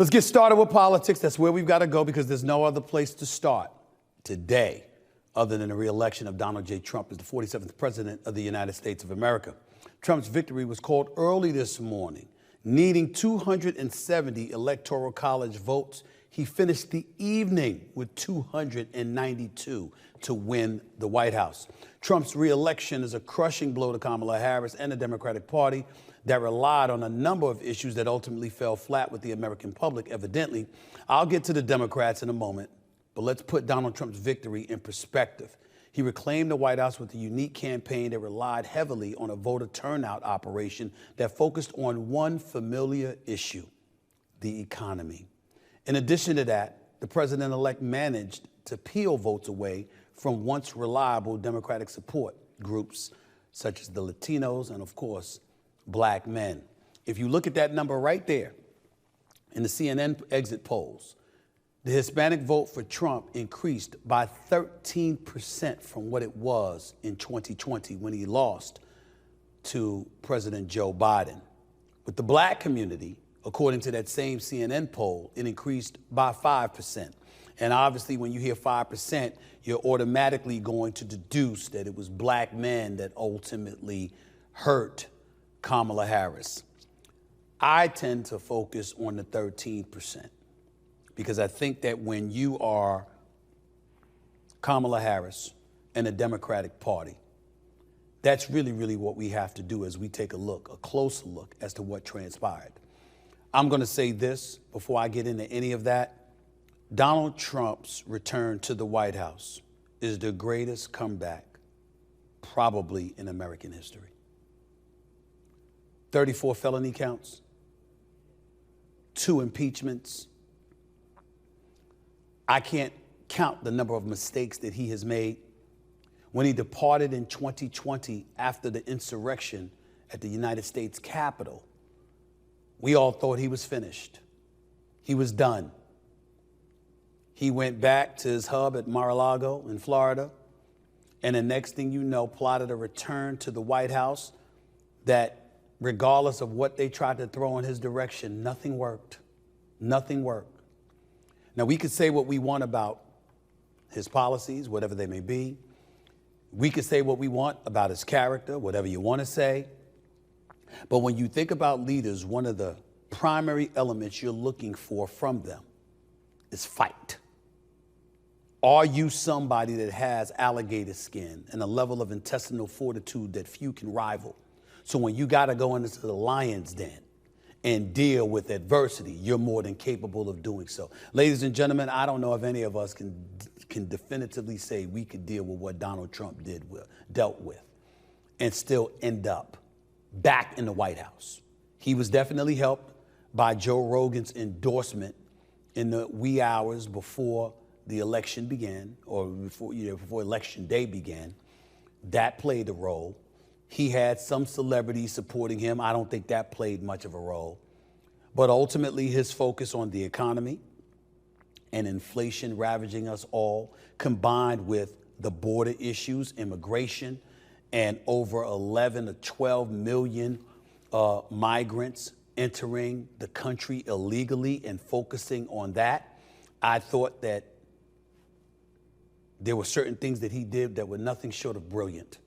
Let's get started with politics. That's where we've got to go because there's no other place to start today other than the re-election of Donald J. Trump as the 47th president of the United States of America. Trump's victory was called early this morning. Needing 270 electoral college votes, he finished the evening with 292 to win the White House. Trump's re-election is a crushing blow to Kamala Harris and the Democratic Party that relied on a number of issues that ultimately fell flat with the American public, evidently. I'll get to the Democrats in a moment, but let's put Donald Trump's victory in perspective. He reclaimed the White House with a unique campaign that relied heavily on a voter turnout operation that focused on one familiar issue, the economy. In addition to that, the president-elect managed to peel votes away from once reliable Democratic support groups, such as the Latinos and, of course, black men. If you look at that number right there in the CNN exit polls, the Hispanic vote for Trump increased by 13% from what it was in 2020 when he lost to President Joe Biden. With the black community, according to that same CNN poll, it increased by 5%. And obviously, when you hear 5%, you're automatically going to deduce that it was black men that ultimately hurt Kamala Harris. I tend to focus on the 13% because I think that when you are Kamala Harris and the Democratic Party, that's really what we have to do as we take a closer look as to what transpired. I'm going to say this before I get into any of that. Donald Trump's return to the White House is the greatest comeback probably in American history. 34 felony counts, 2 impeachments. I can't count the number of mistakes that he has made. When he departed in 2020 after the insurrection at the United States Capitol, we all thought he was finished. He was done. He went back to his hub at Mar-a-Lago in Florida, and the next thing you know, plotted a return to the White House that, regardless of what they tried to throw in his direction, nothing worked. Nothing worked. Now, we could say what we want about his policies, whatever they may be. We could say what we want about his character, whatever you want to say. But when you think about leaders, one of the primary elements you're looking for from them is fight. Are you somebody that has alligator skin and a level of intestinal fortitude that few can rival? So when you got to go into the lion's den and deal with adversity, you're more than capable of doing so. Ladies and gentlemen, I don't know if any of us can definitively say we could deal with what Donald Trump dealt with and still end up back in the White House. He was definitely helped by Joe Rogan's endorsement in the wee hours before the election began, or before election day began. That played a role. He had some celebrities supporting him. I don't think that played much of a role. But ultimately, his focus on the economy and inflation ravaging us all, combined with the border issues, immigration, and over 11 to 12 million migrants entering the country illegally and focusing on that, I thought that there were certain things that he did that were nothing short of brilliant.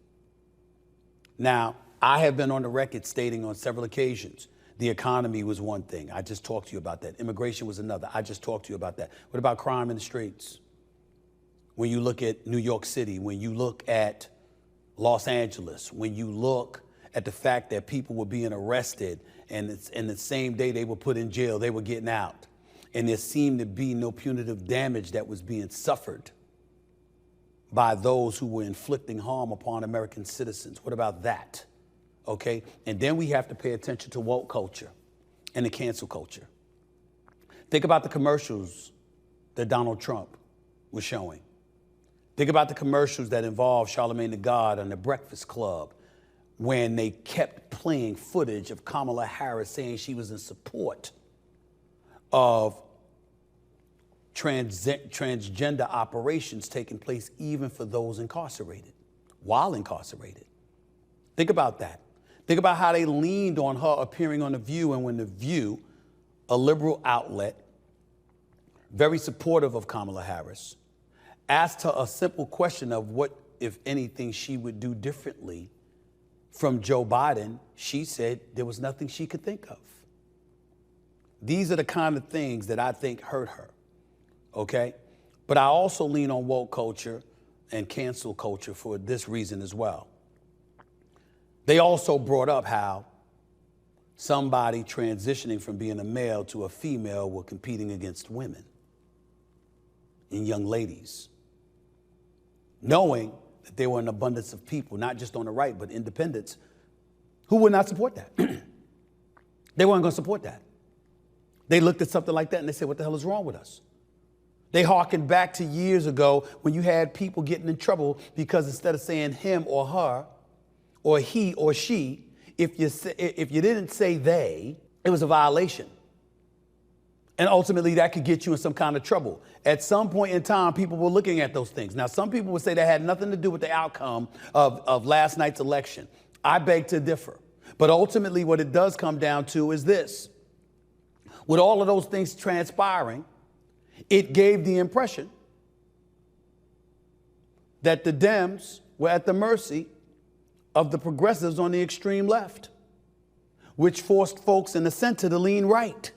Now, I have been on the record stating on several occasions, the economy was one thing. I just talked to you about that. Immigration was another. I just talked to you about that. What about crime in the streets? When you look at New York City, when you look at Los Angeles, when you look at the fact that people were being arrested and the same day they were put in jail, they were getting out. And there seemed to be no punitive damage that was being suffered by those who were inflicting harm upon American citizens. What about that? Okay. And then we have to pay attention to woke culture and the cancel culture. Think about the commercials that Donald Trump was showing. Think about the commercials that involved Charlamagne tha God and the Breakfast Club when they kept playing footage of Kamala Harris saying she was in support of transgender operations taking place even for those incarcerated, while incarcerated. Think about that. Think about how they leaned on her appearing on The View, and when The View, a liberal outlet, very supportive of Kamala Harris, asked her a simple question of what, if anything, she would do differently from Joe Biden, she said there was nothing she could think of. These are the kind of things that I think hurt her, okay? But I also lean on woke culture and cancel culture for this reason as well. They also brought up how somebody transitioning from being a male to a female were competing against women and young ladies, knowing that there were an abundance of people, not just on the right, but independents, who would not support that. They weren't going to support that. They looked at something like that and they said, what the hell is wrong with us? They hearkened back to years ago when you had people getting in trouble because instead of saying him or her or he or she, if you didn't say they, it was a violation. And ultimately that could get you in some kind of trouble. At some point in time, people were looking at those things. Now, some people would say that had nothing to do with the outcome of last night's election. I beg to differ. But ultimately what it does come down to is this. With all of those things transpiring, it gave the impression that the Dems were at the mercy of the progressives on the extreme left, which forced folks in the center to lean right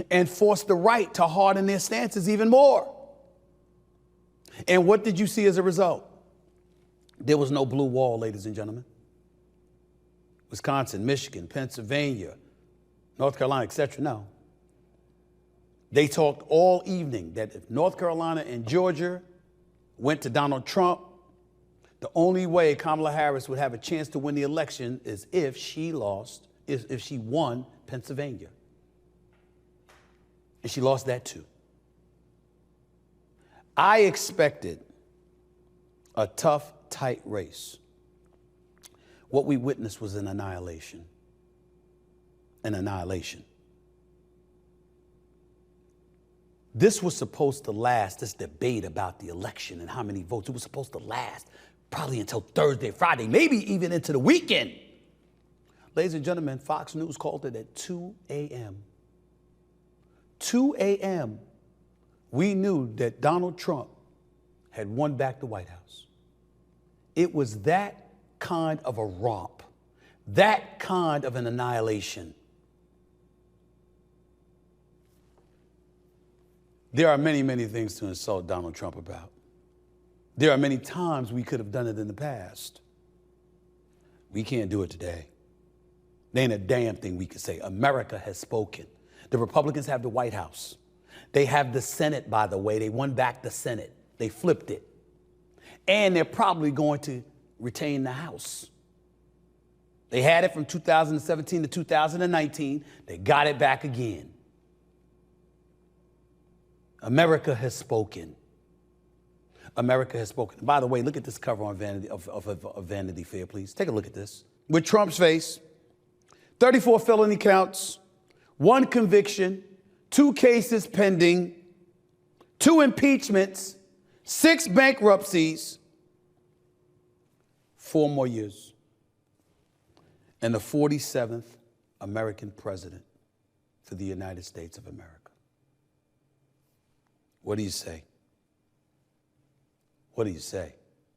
and forced the right to harden their stances even more. And what did you see as a result? There was no blue wall, ladies and gentlemen. Wisconsin, Michigan, Pennsylvania, North Carolina, etc. No. They talked all evening that if North Carolina and Georgia went to Donald Trump, the only way Kamala Harris would have a chance to win the election is if she won Pennsylvania. And she lost that too. I expected a tough, tight race. What we witnessed was an annihilation. An annihilation. This was supposed to last, this debate about the election and how many votes, it was supposed to last probably until Thursday, Friday, maybe even into the weekend. Ladies and gentlemen, Fox News called it at 2 a.m. 2 a.m. we knew that Donald Trump had won back the White House. It was that kind of a romp, that kind of an annihilation. There are many, many things to insult Donald Trump about. There are many times we could have done it in the past. We can't do it today. There ain't a damn thing we could say. America has spoken. The Republicans have the White House. They have the Senate, by the way. They won back the Senate. They flipped it. And they're probably going to retain the House. They had it from 2017 to 2019. They got it back again. America has spoken. America has spoken. By the way, look at this cover on Vanity Fair, please. Take a look at this. With Trump's face, 34 felony counts, 1 conviction, 2 cases pending, 2 impeachments, 6 bankruptcies, 4 more years, and the 47th American president for the United States of America. What do you say? What do you say?